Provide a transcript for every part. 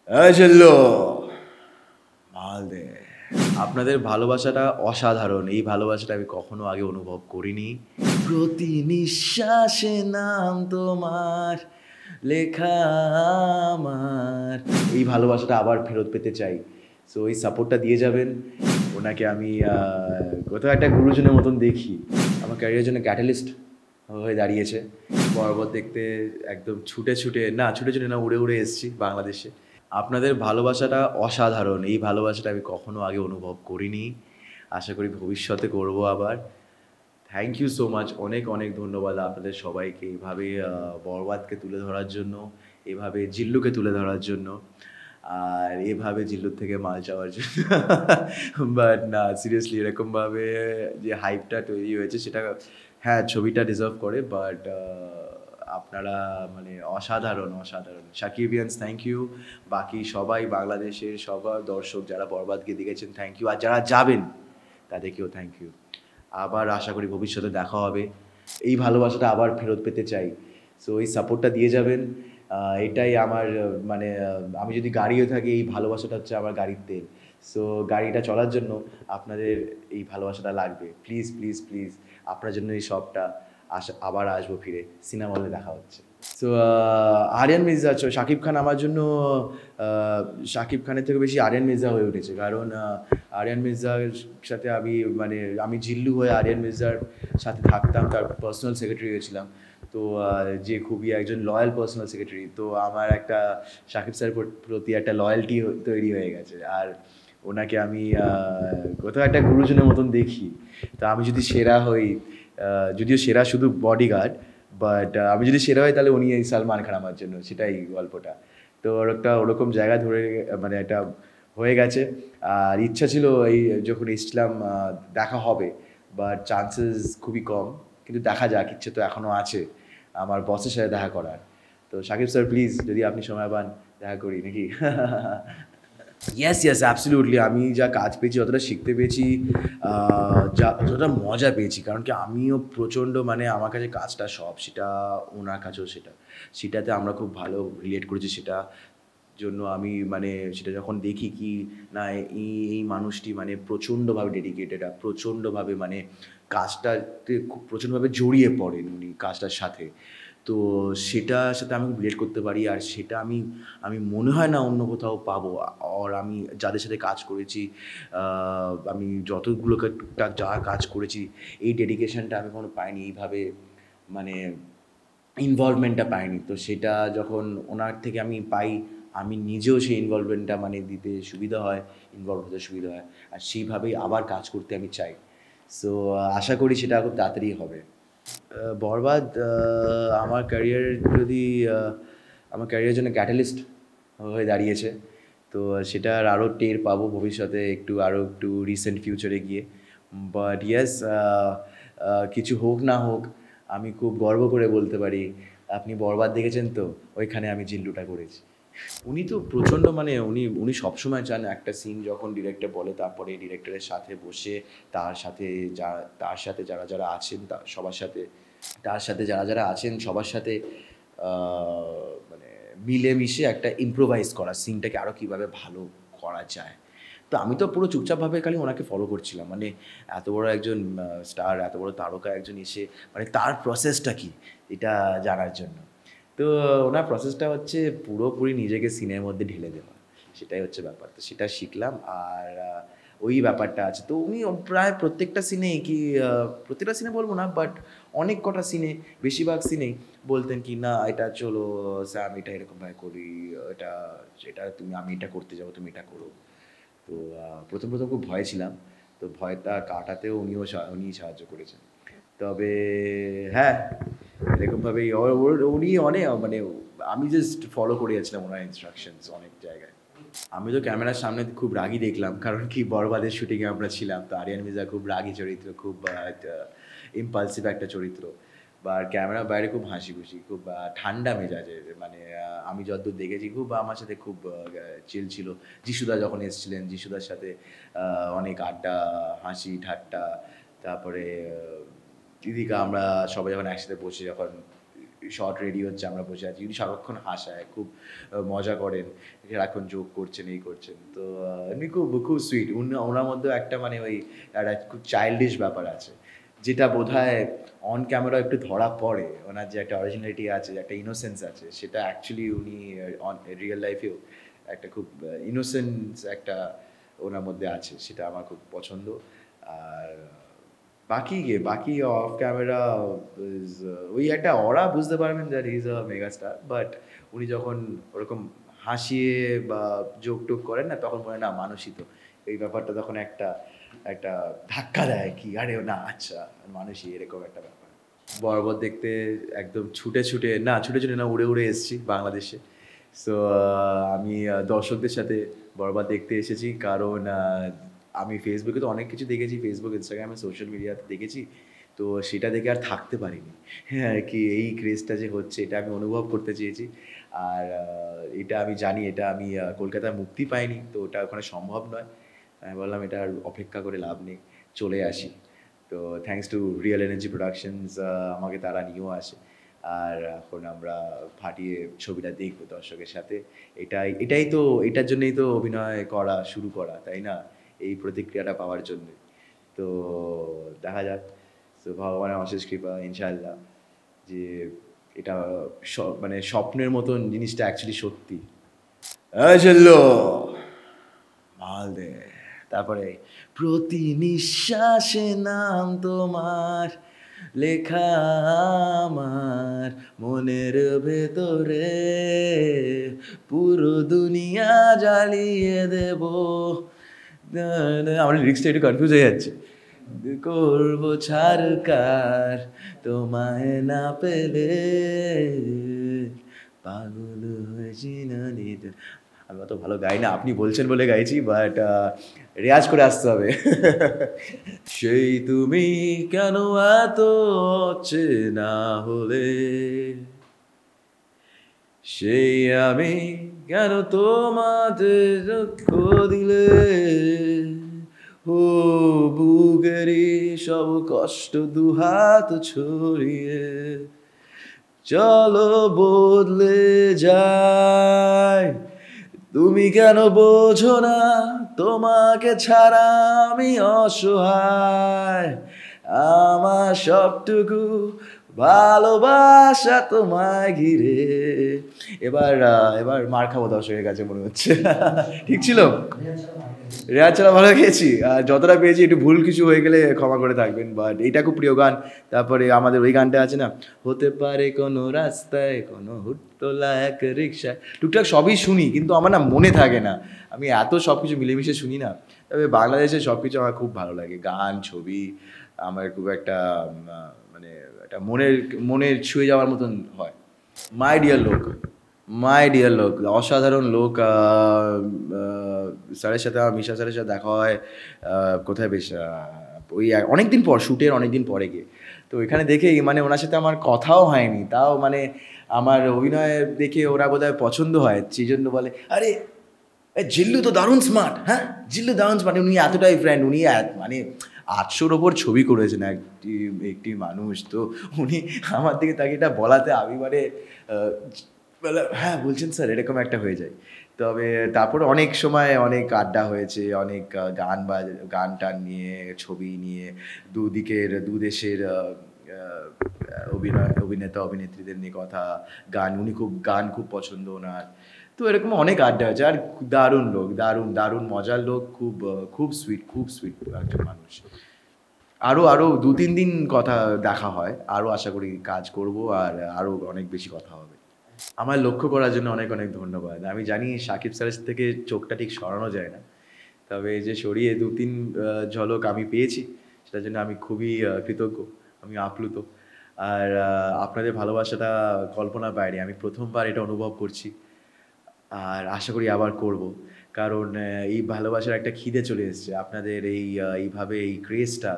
চললো মাল দে। আপনাদের ভালোবাসাটা অসাধারণ। এই ভালোবাসাটা আমি কখনো আগে অনুভব করিনি। প্রতি নিঃশ্বাসে নাম তোমার লেখা আমার। এই ভালোবাসাটা আবার ফেরত পেতে চাই। সো এই সাপোর্টটা দিয়ে যাবেন। ওনাকে আমি কোথাও একটা গুরুজনের মতন দেখি। আমার ক্যারিয়ারের জন্য ক্যাটালিস্ট হয়ে দাঁড়িয়েছে। পর্বত দেখতে একদম ছুটে ছুটে না উড়ে উড়ে এসেছি বাংলাদেশে। আপনাদের ভালোবাসাটা অসাধারণ। এই ভালোবাসাটা আমি কখনো আগে অনুভব করিনি। আশা করি ভবিষ্যতে করব আবার। Thank you so much. অনেক অনেক ধন্যবাদ আপনাদের সবাইকে এভাবে বরবাদকে তুলে ধরার জন্য, এভাবে জিল্লুকে তুলে ধরার জন্য, আর এভাবে জিল্লুর থেকে মাল চাওয়ার জন্য। বাট না, সিরিয়াসলি এরকমভাবে যে হাইপটা তৈরি হয়েছে সেটা, হ্যাঁ, ছবিটা ডিজার্ভ করে, বাট আপনারা মানে অসাধারণ অসাধারণ। সাকিবিয়ান্স থ্যাংক ইউ। বাকি সবাই বাংলাদেশের সবার দর্শক যারা বরবাদকে দেখেছেন থ্যাংক ইউ, আর যারা যাবেন তাদেরকেও থ্যাংক ইউ। আবার আশা করি ভবিষ্যতে দেখা হবে। এই ভালোবাসাটা আবার ফেরত পেতে চাই। সো এই সাপোর্টটা দিয়ে যাবেন। এটাই আমার মানে আমি যদি গাড়িও থাকি, এই ভালোবাসাটা হচ্ছে আমার গাড়ির তেল। সো গাড়িটা চলার জন্য আপনাদের এই ভালোবাসাটা লাগবে। প্লিজ প্লিজ প্লিজ, আপনার জন্য এই সবটা। আবার আসবো ফিরে। সিনেমা হলে দেখা হচ্ছে। সো আরিয়ান মির্জা, শাকিব খান আমার জন্য শাকিব খানের থেকে বেশি আরিয়ান মির্জা হয়ে উঠেছে। কারণ আরিয়ান মির্জার সাথে মানে আমি জিল্লু হয়ে আরিয়ান মির্জার সাথে থাকতাম, তার পার্সোনাল সেক্রেটারি হয়েছিলাম। তো যে খুবই একজন লয়াল পার্সোনাল সেক্রেটারি, তো আমার একটা শাকিব স্যারের প্রতি একটা লয়্যালটি তৈরি হয়ে গেছে। আর ওনাকে আমি কোথাও একটা গুরুজনের মতন দেখি। তো আমি যদি সেরা হই, যদিও সেরা শুধু বডিগার্ড, বাট আমি যদি সেরা হই তাহলে উনি এই সালমান খান আমার জন্য, সেটাই গল্পটা। তো ওর একটা ওরকম জায়গা ধরে মানে একটা হয়ে গেছে। আর ইচ্ছা ছিল এই যখন এসছিলাম দেখা হবে, বাট চান্সেস খুবই কম। কিন্তু দেখা যাক, ইচ্ছে তো এখনও আছে আমার বসের সাথে দেখা করার। তো শাকিব স্যার প্লিজ, যদি আপনি সময় পান দেখা করি নাকি? Yes yes absolutely. আমি যা কাজ পেয়েছি, যতটা শিখতে পেয়েছি, যতটা মজা পেয়েছি, কারণ কি আমিও প্রচণ্ড মানে আমার কাছে কাজটা সব, সেটা ওনার কাছেও সেটাতে আমরা খুব ভালো রিলেট করেছি। সেটা জন্য আমি মানে সেটা যখন দেখি কি না, এই মানুষটি মানে প্রচণ্ডভাবে ডেডিকেটেড, আর প্রচণ্ডভাবে মানে কাজটাতে খুব প্রচণ্ডভাবে জড়িয়ে পড়েন উনি কাজটার সাথে। তো সেটার সাথে আমি রিলেট করতে পারি, আর সেটা আমি আমি মনে হয় না অন্য কোথাও পাবো। আর আমি যাদের সাথে কাজ করেছি, আমি যতগুলোকে টুকটাক যা কাজ করেছি, এই ডেডিকেশনটা আমি কখনো পাইনি এইভাবে, মানে ইনভলভমেন্টটা পাইনি। তো সেটা যখন ওনার থেকে আমি পাই, আমি নিজেও সেই ইনভলভমেন্টটা মানে দিতে সুবিধা হয়, ইনভলভ হতে সুবিধা হয়, আর সেইভাবেই আবার কাজ করতে আমি চাই। সো আশা করি সেটা খুব তাড়াতাড়ি হবে। বরবাদ আমার ক্যারিয়ারের যদি আমার ক্যারিয়ারের জন্য ক্যাটালিস্ট হয়ে দাঁড়িয়েছে। তো সেটার আরও টের পাবো ভবিষ্যতে, আরও একটু রিসেন্ট ফিউচারে গিয়ে। বাট ইয়েস, কিছু হোক না হোক, আমি খুব গর্ব করে বলতে পারি, আপনি বরবাদ দেখেছেন তো, ওইখানে আমি জিল্লুটা করেছি। উনি তো প্রচণ্ড মানে উনি উনি সবসময় চান একটা সিন যখন ডিরেক্টর বলে, তারপরে ডিরেক্টরের সাথে বসে তার সাথে যারা যারা আছেন সবার সাথে, তার সাথে যারা যারা আছেন সবার সাথে মানে মিলেমিশে একটা ইম্প্রোভাইজ করা, সিনটাকে আরও কীভাবে ভালো করা যায়। তো আমি তো পুরো চুপচাপভাবে খালি ওনাকে ফলো করছিলাম। মানে এত বড় একজন স্টার, এত বড় তারকা একজন এসে মানে তার প্রসেসটা কী এটা জানার জন্য। তো ওনার প্রসেসটা হচ্ছে পুরোপুরি নিজেকে সিনের মধ্যে ঢেলে দেওয়া। সেটাই হচ্ছে ব্যাপার। তো সেটা শিখলাম, আর ওই ব্যাপারটা আছে। তো উনি প্রায় প্রত্যেকটা সিনেই প্রত্যেকটা সিনে বলব না, বাট অনেক কটা সিনে, বেশিরভাগ সিনেই বলতেন কি, "না এটা চলো স্যাম, এটা এরকমভাবে করি, এটা এটা আমি এটা করতে যাবো, তুমি এটা করো।" তো ১ম খুব ভয়ে ছিলাম। তো ভয়টা কাটাতেও উনি সাহায্য করেছেন। তবে হ্যাঁ, এরকমভাবেই উনি অনেক মানে আমি জাস্ট ফলো করে যাচ্ছিলাম ওনার ইনস্ট্রাকশনস অনেক জায়গায়। আমি তো ক্যামেরার সামনে খুব রাগী দেখলাম, কারণ কি বরবাদের শুটিংয়ে আমরা ছিলাম। তো আরিয়ান মির্জা খুব রাগী চরিত্র, খুব একটা ইম্পালসিভ একটা চরিত্র। বা ক্যামেরার বাইরে খুব হাসিখুশি, খুব ঠান্ডা মেজাজের। মানে আমি যতদূর দেখেছি খুব আমার সাথে খুব চিল ছিল। যিশুদা যখন এসেছিলেন, যিশুদার সাথে অনেক আড্ডা, হাসি ঠাট্টা। তারপরে আমরা সবাই যখন একসাথে বসে যখন শর্ট রেডি হচ্ছে, আমরা বসে আছি, উনি সারাক্ষণ হাসায়, খুব মজা করেন, সারাক্ষণ জোক করছেন, এই করছেন। তো এমনি খুব খুব সুইট। ওনার মধ্যেও একটা মানে ওই একটা খুব চাইল্ডিশ ব্যাপার আছে, যেটা বোধহয় অন ক্যামেরা একটু ধরা পড়ে। ওনার যে একটা অরিজিনালিটি আছে, একটা ইনোসেন্স আছে, সেটা অ্যাকচুয়ালি উনি অন রিয়েল লাইফেও একটা খুব ইনোসেন্স একটা ওনার মধ্যে আছে, সেটা আমার খুব পছন্দ। আর বাকি অফ ক্যামেরা ওই একটা অরা বুঝতে পারবেন that he is a mega star, but উনি যখন ওরকম হাসিয়ে বা জোক টোক করেন না, তখন মনে হয় না মানুষই তো, এই ব্যাপারটা তখন একটা একটা ধাক্কা দেয় কি, আরে না আচ্ছা মানুষই, এরকম একটা ব্যাপার। বরাবর দেখতে একদম ছুটে না, উড়ে উড়ে এসেছি বাংলাদেশে। সো আমি দর্শকদের সাথে বরাবর দেখতে এসেছি, কারণ আমি ফেসবুকে তো অনেক কিছু দেখেছি, ফেসবুক, ইনস্টাগ্রামে, সোশ্যাল মিডিয়াতে দেখেছি, তো সেটা দেখে আর থাকতে পারিনি। হ্যাঁ, কি এই ক্রেজটা যে হচ্ছে, এটা আমি অনুভব করতে চেয়েছি। আর এটা আমি জানি, এটা আমি কলকাতায় মুক্তি পাইনি, তো ওটা ওখানে সম্ভব নয়। আমি বললাম এটা আর অপেক্ষা করে লাভ নেই, চলে আসি। তো thanks to real energy productions, আমাকে তারা নিয়েও আসে। আর এখন আমরা ফাটিয়ে ছবিটা দেখবো দর্শকের সাথে। এটাই তো, এটার জন্যই তো অভিনয় করা শুরু করা, তাই না? এই প্রতিক্রিয়াটা পাওয়ার জন্য। তো দেখা যাক। তো ভগবানের অশেষ কৃপা, ইনশাআল্লাহ, যে এটা মানে স্বপ্নের মতন জিনিসটা অ্যাকচুয়ালি সত্যি। চললো মাল দে। তারপরে প্রতি নিঃশ্বাসে নাম তোমার লেখা আমার মনের ভেতরে, পুরো দুনিয়া জ্বালিয়ে দেব। আমার লিরিক্সটা একটু কনফিউজ হয়ে যাচ্ছে। করবো ছাড়কার তোমায় না পেলে, পাগল হয়েছি না নিতে। আমি অত ভালো গাই না, আপনি বলছেন বলে গাইছি, বাট রেয়াজ করে আসতে হবে। সেই তুমি কেন এত অচেনা হলে, সেই আমি কেন তোমাতে দুঃখ দিলে, ও বুকেরই সব কষ্ট দুহাত ছড়িয়ে চলো বদলে যায়। তুমি কেন বোঝো না তোমাকে ছাড়া আমি অসহায়, আমার সবটুকু ভালোবাসা তোমায় ঘিরে। এবার মার খাবো দর্শকের কাছে মনে হচ্ছে। ঠিক ছিল? রেয়াজ ছাড়া ভালো গেছি, আর যতটা পেয়েছি একটু ভুল কিছু হয়ে গেলে ক্ষমা করে থাকবেন, বাট এইটা খুব প্রিয় গান। তারপরে আমাদের ওই গানটা আছে না, হতে পারে কোনো রাস্তায় কোনো হুটতোলা এক রিক্সায়, টুকটাক সবই শুনি, কিন্তু আমার না মনে থাকে না, আমি এত সব কিছু মিলেমিশে শুনি না। তবে বাংলাদেশের সব কিছু আমার খুব ভালো লাগে, গান, ছবি, আমার খুব একটা মানে একটা মনের ছুঁয়ে যাওয়ার মতন হয়। মাই ডিয়ার লোক, মাই ডিয়ার লোক, অসাধারণ লোক। স্যারের সাথে আমার, মিশা স্যারের সাথে দেখা হয় কোথায় বেশ ওই অনেক দিন পর, শ্যুটের অনেক দিন পরে গিয়ে। তো এখানে দেখেই মানে ওনার সাথে আমার কথাও হয়নি, তাও মানে আমার অভিনয় দেখে ওরা বোধহয় পছন্দ হয়, সেই জন্য বলে আরে জিল্লু তো দারুণ স্মার্ট, হ্যাঁ জিল্লু দারুণ স্মার্ট। উনি এতটাই ফ্রেন্ড, উনি মানে 800-র ওপর ছবি করেছেন একটি মানুষ, তো উনি আমার দিকে তাকে এটা বলাতে আমি মানে হ্যাঁ বলছেন স্যার, এরকম একটা হয়ে যায়। তবে তারপর অনেক সময় অনেক আড্ডা হয়েছে, অনেক গান টান নিয়ে, ছবি নিয়ে, দু দেশের অভিনেতা অভিনেত্রীদের নিয়ে কথা, গান খুব পছন্দ ওনার। তো এরকম অনেক আড্ডা হয়েছে। আর দারুণ লোক, দারুণ দারুণ মজার লোক, খুব সুইট একজন মানুষ। আরও 2-3 দিন কথা দেখা হয়, আরও আশা করি কাজ করব, আর আরও অনেক বেশি কথা হবে। আমার লক্ষ্য করার জন্য অনেক অনেক ধন্যবাদ। আমি জানি শাকিব স্যারের থেকে চোখটা ঠিক সরানো যায় না, তবে এই যে সরিয়ে 2-3 ঝলক আমি পেয়েছি, সেটার জন্য আমি খুবই কৃতজ্ঞ, আমি আপ্লুত। আর আপনাদের ভালোবাসাটা কল্পনার বাইরে, আমি প্রথমবার এটা অনুভব করছি, আর আশা করি আবার করব। কারণ এই ভালোবাসার একটা খিদে চলে এসেছে, আপনাদের এইভাবে এই ক্রেজটা,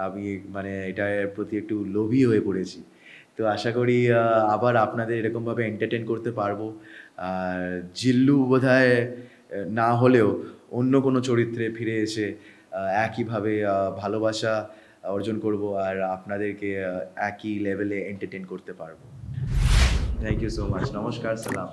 আমি মানে এটার প্রতি একটু লোভী হয়ে পড়েছি। তো আশা করি আবার আপনাদের এরকমভাবে এন্টারটেন করতে পারবো। আর জিল্লু বোধহয় না হলেও অন্য কোনো চরিত্রে ফিরে এসে একইভাবে ভালোবাসা অর্জন করব, আর আপনাদেরকে একই লেভেলে এন্টারটেন করতে পারবো। থ্যাংক ইউ সো মাচ, নমস্কার, সালাম।